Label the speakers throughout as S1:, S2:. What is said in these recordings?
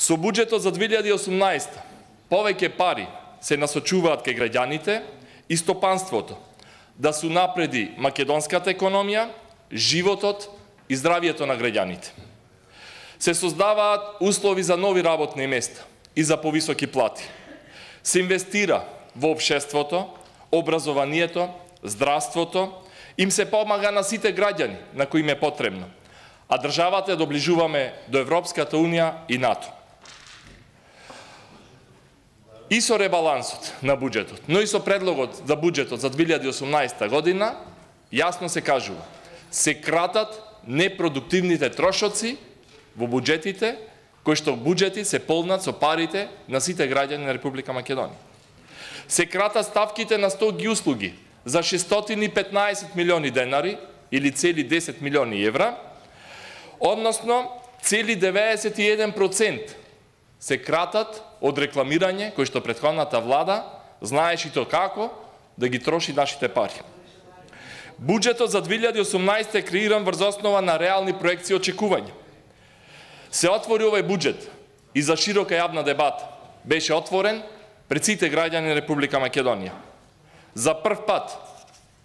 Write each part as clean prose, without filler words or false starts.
S1: Со буџетот за 2018 повеќе пари се насочуваат кај граѓаните и стопанството да се унапреди македонската економија, животот и здравието на граѓаните. Се создаваат услови за нови работни места и за повисоки плати. Се инвестира во општеството, образованието, здравството, им се помага на сите граѓани на кои им е потребно, а државата ја доближуваме до Европската Унија и НАТО. И со ребалансот на буџетот, но и со предлогот за буџетот за 2018 година, јасно се кажува, се кратат непродуктивните трошоци во буџетите, кои што буџети се полнат со парите на сите граѓани на Република Македонија. Се кратат ставките на стоки и услуги за 615 милиони денари или цели 10 милиони евра, односно цели 91% се кратат од рекламирање кој што претходната влада знаеше то како да ги троши нашите пари. Буџетот за 2018 е креиран врз основа на реални проекции и очекувања. Се отвори овој буџет и за широка јавна дебата беше отворен пред сите граѓани на Република Македонија. За прв пат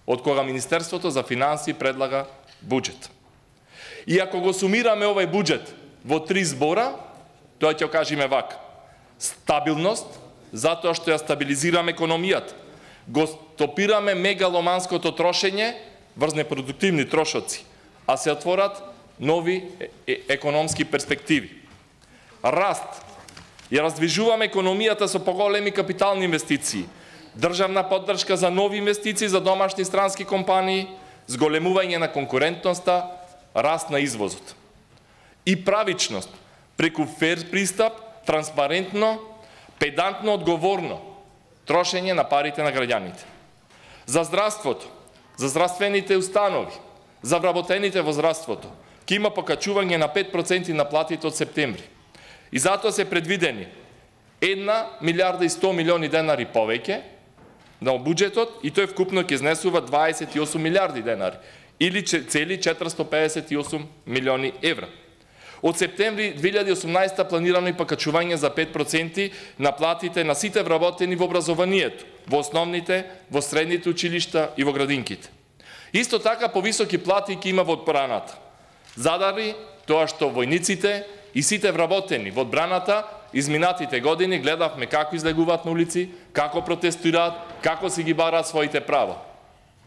S1: од кога Министерството за финансии предлага буџет. И ако го сумираме овој буџет во 3 збора, тоа ќе кажеме вака: стабилност, затоа што ја стабилизираме економијата, го стопираме мегаломанското трошење врз непродуктивни трошоци, а се отворат нови економски перспективи. Раст, ја раздвижуваме економијата со поголеми капитални инвестиции, државна поддршка за нови инвестиции за домашни и странски компании, зголемување на конкурентноста, раст на извозот. И правичност, преку фер пристап, транспарентно, педантно, одговорно трошење на парите на граѓаните. За здравството, за здравствените установи, за вработените во здравството, ќе има покачување на 5% на платите од септември. И затоа се предвидени 1 милиарда и 100 милиони денари повеќе на буџетот и тој вкупно ќе изнесува 28 милиарди денари или цели 458 милиони евра. Од септември 2018 планирано и покачување за 5% на платите на сите вработени во образованието, во основните, во средните училишта и во градинките. Исто така повисоки плати ќе има во одбраната. Задари тоа што војниците и сите вработени во одбраната изминатите години гледавме како излегуваат на улици, како протестираат, како си ги бараат своите права.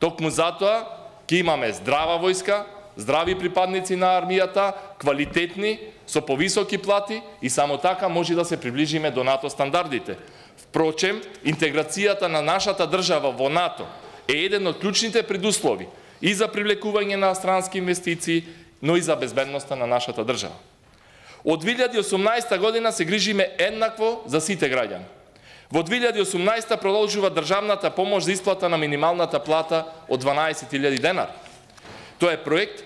S1: Токму затоа ќе имаме здрава војска, здрави припадници на армијата, квалитетни, со повисоки плати и само така може да се приближиме до НАТО стандардите. Впрочем, интеграцијата на нашата држава во НАТО е еден од клучните предуслови и за привлекување на странски инвестиции, но и за безбедноста на нашата држава. Од 2018 година се грижиме еднакво за сите граѓани. Во 2018 продолжува државната помош за исплата на минималната плата од 12.000 денари. Тоа е проект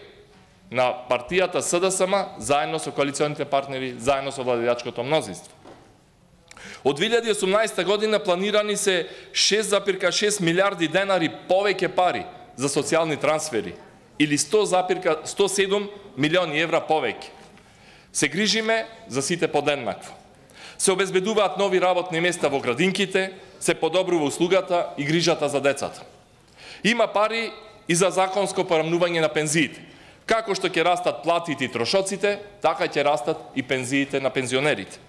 S1: на партијата СДСМ заедно со коалиционите партнери, заедно со владеачкото мнозинство. Од 2018 година планирани се 6,6 милиарди денари повеќе пари за социјални трансфери или 107 милиони евра повеќе. Се грижиме за сите подеднакво. Се обезбедуваат нови работни места во градинките, се подобрува услугата и грижата за децата. Има пари и за законско порамнување на пензиите. Како што ќе растат платите и трошоците, така ќе растат и пензиите на пензионерите.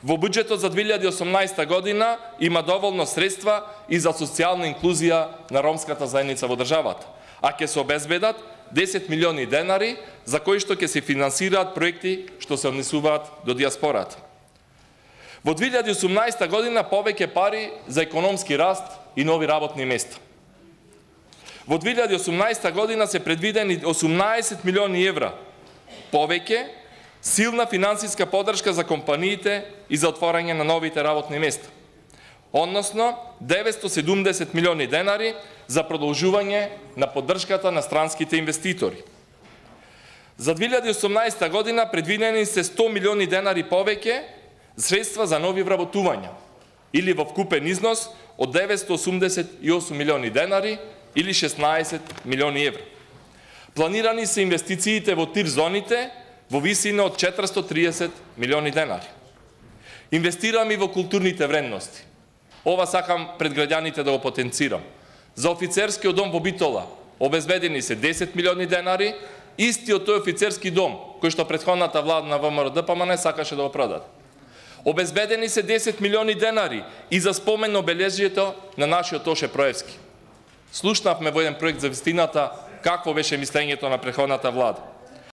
S1: Во буџетот за 2018 година има доволно средства и за социјална инклузија на ромската заедница во државата, а ќе се обезбедат 10 милиони денари за кои што ќе се финансираат проекти што се однесуваат до диаспората. Во 2018 година повеќе пари за економски раст и нови работни места. Во 2018 година се предвидени 18 милиони евра повеќе силна финансиска поддршка за компаниите и за отворање на новите работни места. Односно 970 милиони денари за продолжување на поддршката на странските инвеститори. За 2018 година предвидени се 100 милиони денари повеќе средства за нови вработувања или во вкупен износ од 988 милиони денари или 16 милиони евра. Планирани се инвестициите во тир зоните во висина од 430 милиони денари. Инвестираме и во културните вредности. Ова сакам пред граѓаните да го потенцирам. За офицерскиот дом во Битола обезбедени се 10 милиони денари, истиот тој офицерски дом, кој што претходната влада на ВМРО-ДПМН сакаше да го продаде. Обезбедени се 10 милиони денари и за спомен обележието на нашиот Тоше Проевски. Слушнавме во еден проект за вистината какво беше мислењето на претходната влада.